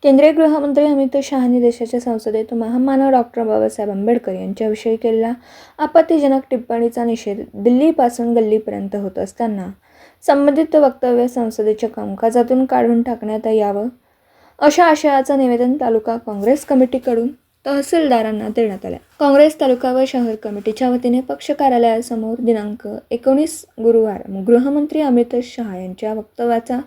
केंद्रीय गृहमंत्री अमित शहांनी देशाच्या संसदेत महामानव डॉक्टर बाबासाहेब आंबेडकर यांच्याविषयी केलेल्या आपत्तीजनक टिप्पणीचा निषेध दिल्लीपासून गल्लीपर्यंत होत असताना संबंधित वक्तव्य संसदेच्या कामकाजातून काढून टाकण्यात यावं अशा आशयाचं निवेदन तालुका काँग्रेस कमिटीकडून तहसीलदारांना देण्यात आलं। काँग्रेस तालुका व शहर कमिटीच्या वतीने पक्ष कार्यालयासमोर दिनांक 19 गुरुवार गृहमंत्री अमित शहा यांच्या वक्तव्याचा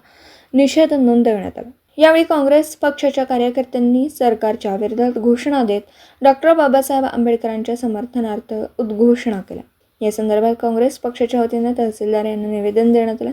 निषेध नोंदवण्यात आला। यावेळी काँग्रेस पक्षाच्या कार्यकर्त्यांनी सरकारच्या विरोधात घोषणा देत डॉक्टर बाबासाहेब आंबेडकरांच्या समर्थनार्थ उद्घोषणा केल्या। या संदर्भात काँग्रेस पक्षाच्या वतीने तहसीलदार यांना निवेदन देण्यात आलं।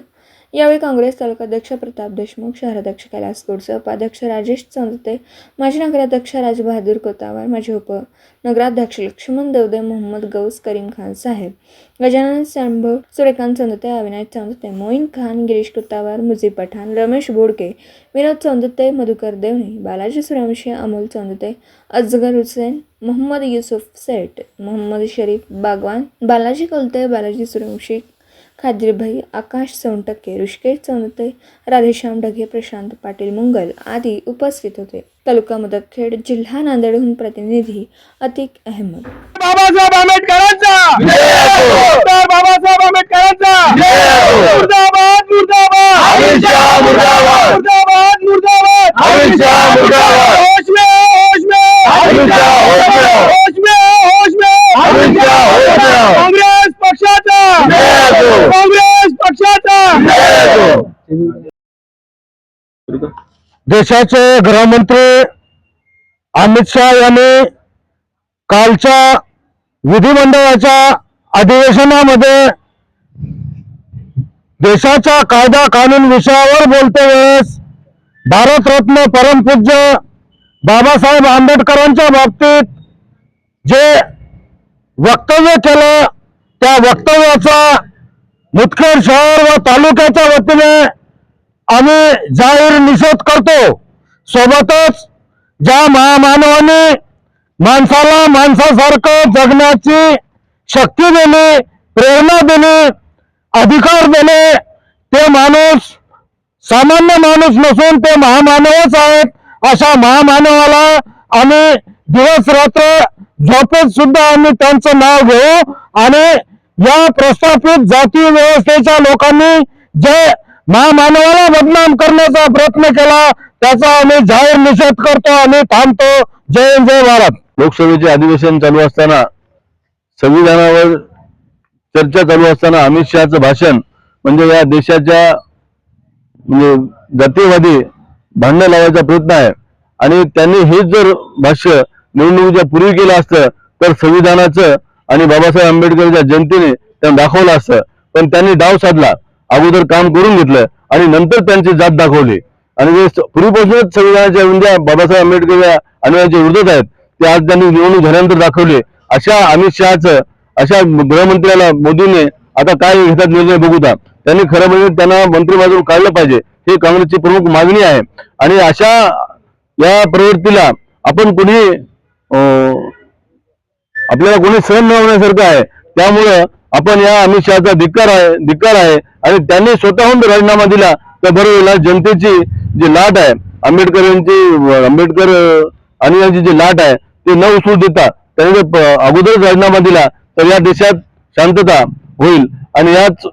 यावेळी काँग्रेस तालुकाध्यक्ष प्रताप देशमुख, शहराध्यक्ष कैलास गोडसे, उपाध्यक्ष राजेश चंदते, माजी नगराध्यक्ष राजबहादूर कोतावार, माजी उपनगराध्यक्ष लक्ष्मण देवदे, मोहम्मद गौस, करीम खान साहेब, गजानन संभव, सूर्यकांत चंदते, अविनाश चंदते, मोईन खान, गिरीश कोतावार, मुजीब पठाण, रमेश बोडके, विनोद चंदते, मधुकर देवणे, बालाजी सूर्यवंशी, अमोल चंदते, अजगर हुसैन, मोहम्मद युसुफ सेठ, मोहम्मद शरीफ बागवान, बालाजी कोलते, बालाजी सूर्यवंशी, खादिरभाई, आकाश सोनटक्के, ऋषिकेश चंदते, राधेश्याम ढगे, प्रशांत पाटील मुंगल आदी उपस्थित होते। तालुका मुदखेड, जिल्हा नांदेडहून प्रतिनिधी अतिक अहमद। बाबासाहेब आंबेडकरांचा डॉक्टर बाबासाहेब आंबेडकरांचा मुर्दाबाद मुर्दाबाद मुर्दाबाद मुर्दाबाद होश में होश में होश में होश में काँग्रेस पक्षाचा काँग्रेस पक्षाचा देशाचे गृहमंत्री अमित शहा यांनी कालच्या विधिमंडळाच्या अधिवेशनामध्ये देशाच्या कायदा कानून विषयावर बोलते वेळेस भारतरत्न परमपूज्य बाबासाहेब आंबेडकरांच्या बाबतीत जे वक्तव्य केलं त्या वक्तव्याचा मुदखेड शहर व तालुक्याच्या वतीने आम्ही जाहीर निषेध करतो। सोबतच ज्या महामानवांनी माणसाला माणसासारखं जगण्याची शक्ती दिली, प्रेरणा दिली, अधिकार दिले, ते माणूस सामान्य माणूस नसून ते महामानवच आहेत। अशा महामानवाला आम्ही दिवस रात्र झोपेत सुद्धा आम्ही त्यांचं नाव घेऊ आणि या प्रस्थापित जाती व्यवस्थेच्या लोकांनी जे महामानवाला बदनाम करण्याचा प्रयत्न केला त्याचा आम्ही जाहीर निषेध करतो आणि थांबतो। जय जय भारत। लोकसभेचे अधिवेशन चालू असताना संविधानावर चर्चा चालू असताना अमित शहाचं भाषण म्हणजे या देशाच्या म्हणजे जातीयवादी भांडण लावायचा प्रयत्न आहे आणि त्यांनी हेच जर भाष्य निवडणुकीच्या पूर्वी केलं असतं तर संविधानाचं आणि बाबासाहेब आंबेडकरच्या जनतेने त्यांना दाखवलं असतं, पण त्यांनी डाव साधला, अगोदर काम करून घेतलं आणि नंतर त्यांची जात दाखवली आणि जे पूर्वीपासूनच संविधानाच्या म्हणजे बाबासाहेब आंबेडकर या अनुयायांच्या विरोधात आहेत ते आज त्यांनी निवडणूक झाल्यानंतर दाखवले। अशा अमित शहाचं अशा गृहमंत्र्याला मोदीने आता काय घेतात निर्णय बघूता, त्यांनी खरं म्हणजे त्यांना मंत्रिमंडळातून काढलं पाहिजे ही काँग्रेसची प्रमुख मागणी आहे। आणि अशा या प्रवृत्तीला आपण कोणी आपल्याला कोणी सहन न होण्यासारखं आहे, त्यामुळं आपण या अमित शहाचा धिक्कार आहे आणि त्यांनी स्वतःहून राजीनामा दिला तर बरं होईल। जनतेची जी लाट आहे आंबेडकर अनुयायांची जी लाट आहे ती न उचलू देता त्यांनी अगोदरच राजीनामा दिला तर या देशात शांतता होईल आणि याच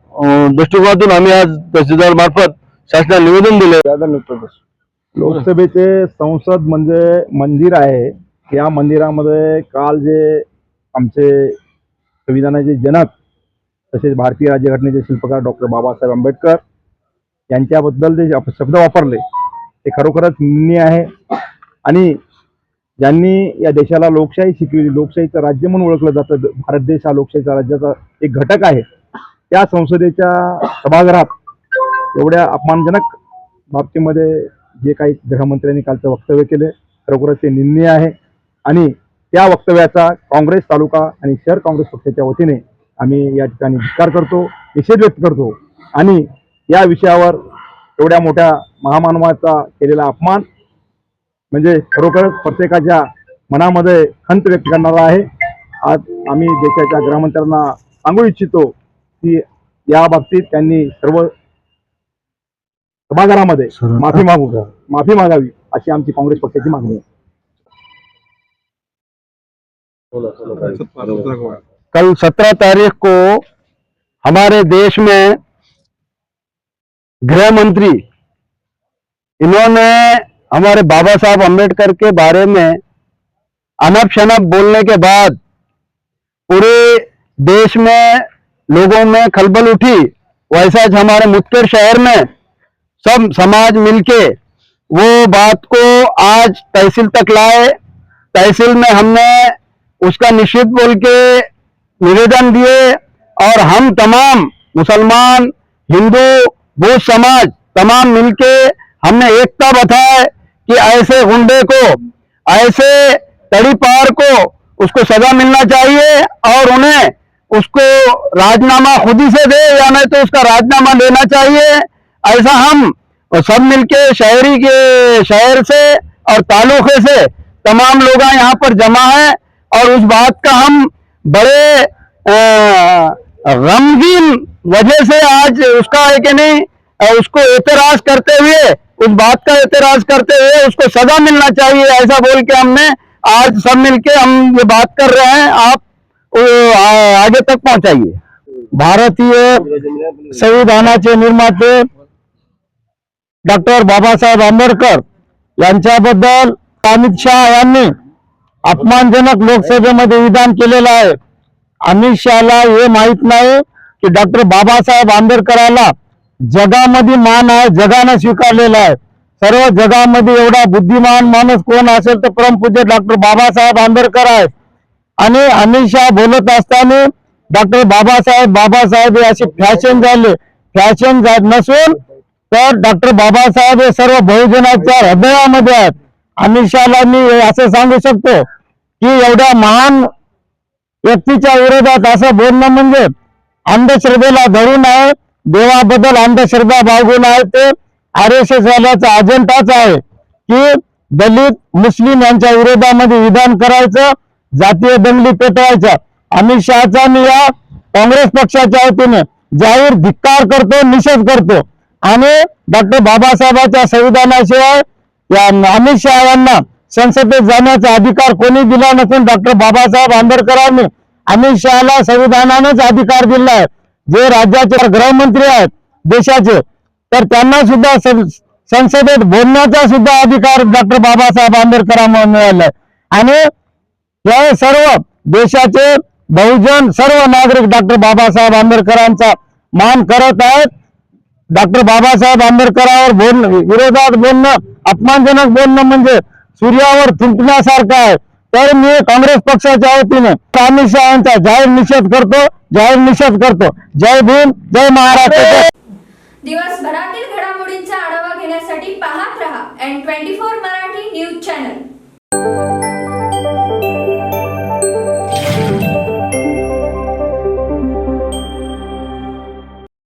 दृष्टिकोनातून आम्ही आज तहसीलदार मार्फत शासनाला निवेदन दिले। लोकसभेचे संसद म्हणजे मंदिर आहे। या मंदिरामध्ये काल जे आमचे संविधानाचे जनक तसेच भारतीय राज्यघटनेचे शिल्पकार डॉक्टर बाबासाहेब आंबेडकर यांच्याबद्दल जे शब्द वापरले ते खरोखरच निंदनीय आहे आणि ज्यांनी या देशाला लोकशाही शिकवली, लोकशाहीचं राज्य म्हणून ओळखलं जातं, भारत देश हा लोकशाहीचा राज्याचा एक घटक आहे, त्या संसदेच्या सभागृहात एवढ्या अपमानजनक बाबतीमध्ये जे काही गृहमंत्र्यांनी कालचं वक्तव्य केले खरोखरच ते निंदनीय आहे आणि त्या वक्तव्याचा काँग्रेस तालुका आणि शहर काँग्रेस पक्षाच्या वतीने आम्ही या ठिकाणी धिक्कार करतो, निषेध व्यक्त करतो आणि या विषयावर एवढ्या मोठ्या महामानवाचा केलेला अपमान म्हणजे खरोखरच प्रत्येकाच्या मनामध्ये खंत व्यक्त करणारा आहे। आज आम्ही देशाच्या गृहमंत्र्यांना सांगू इच्छितो की या बाबतीत त्यांनी सर्व सभागृहामध्ये माफी मागावी। अशी आमची काँग्रेस पक्षाची मागणी आहे. कल 17 तारीख को हमारे देश में गृह मंत्री इन्होंने हमारे बाबा साहब अम्बेडकर के बारे में अनप शनप बोलने के बाद पूरे देश में लोगों में खलबल उठी। वैसा हमारे मुदखेड़ शहर में सब समाज मिलके वो बात को आज तहसील तक लाए। तहसील में हमने उसका निश्चित बोल के निवेदन दिए और हम तमाम मुसलमान, हिंदू, बौद्ध समाज तमाम मिलके हमने एकता बताए कि ऐसे गुंडे को, ऐसे तड़ीपार को उसको सजा मिलना चाहिए और उन्हें उसको राजीनामा खुद ही से दे या नहीं तो उसका राजीनामा लेना चाहिए। ऐसा हम सब मिलके शहर से और तालुके से तमाम लोग यहाँ पर जमा है और उस बात का हम बड़े गमगीन वजह से आज उसका है कि नहीं उसको एतराज करते हुए, उस बात का एतराज करते हुए उसको सजा मिलना चाहिए ऐसा बोल के हमने आज सब मिलके हम ये बात कर रहे हैं। आप आगे तक पहुंचाइए। भारतीय संविधानाचे निर्माते डॉक्टर बाबासाहेब आंबेडकर यांच्याबद्दल अमित शहा यांनी अपमानजनक लोकसभेमध्ये विधान केलेलं आहे। अमित शहाला हे माहित नाही की डॉक्टर बाबासाहेब आंबेडकराला जगामध्ये मान आहे, जगाने स्वीकारलेला आहे। सर्व जगामध्ये एवढा बुद्धिमान माणूस कोण असेल तर परमपूज्य डॉक्टर बाबासाहेब आंबेडकर आहेत। आणि अमित शहा बोलत असताना डॉक्टर बाबासाहेब हे अशी फॅशन नसून तर डॉक्टर बाबासाहेब हे सर्व बहुजनाच्या हृदयामध्ये आहेत। अमित शहाला मी असं सांगू शकतो की एवढ्या महान व्यक्तीच्या विरोधात असं बोलणं म्हणजे अंधश्रद्धेला धरून आहे, देवाबद्दल अंधश्रद्धा बाळगून आहे। ते RSS वाल्याचा अजेंडाच आहे की दलित मुस्लिम यांच्या विरोधामध्ये विधान करायचं, जातीय दंगली पेटवायच्या। अमित शहाचा मी या काँग्रेस पक्षाच्या वतीने जाहीर धिक्कार करतो, निषेध करतो आणि डॉक्टर बाबासाहेबांच्या संविधानाशिवाय या अमित शहा यांना संसदेत जाण्याचा अधिकार कोणी दिला नसून डॉक्टर बाबासाहेब आंबेडकरांनी अमित शहाला संविधानानेच अधिकार दिला आहे। जे राज्याचे गृहमंत्री आहेत देशाचे तर त्यांना सुद्धा संसदेत बोलण्याचा सुद्धा अधिकार डॉक्टर बाबासाहेब आंबेडकरांना मिळाला आहे। आणि हे सर्व देशाचे बहुजन सर्व नागरिक डॉक्टर बाबासाहेब आंबेडकरांचा मान करत आहेत। डॉक्टर बाबासाहेब आंबेडकरांवर विरोधात बोलणं, अपमानजनक बोलणं म्हणजे सूर्यावर थुंकण्यासारखं आहे। तर मी काँग्रेस पक्षाच्या वतीने अमित शहा यांचा जाहीर निषेध करतो। जय भीम, जय महाराष्ट्र। दिवसभरातील घडामोडींचा आढावा घेण्यासाठी पाहत रहा N24 मराठी न्यूज चॅनल।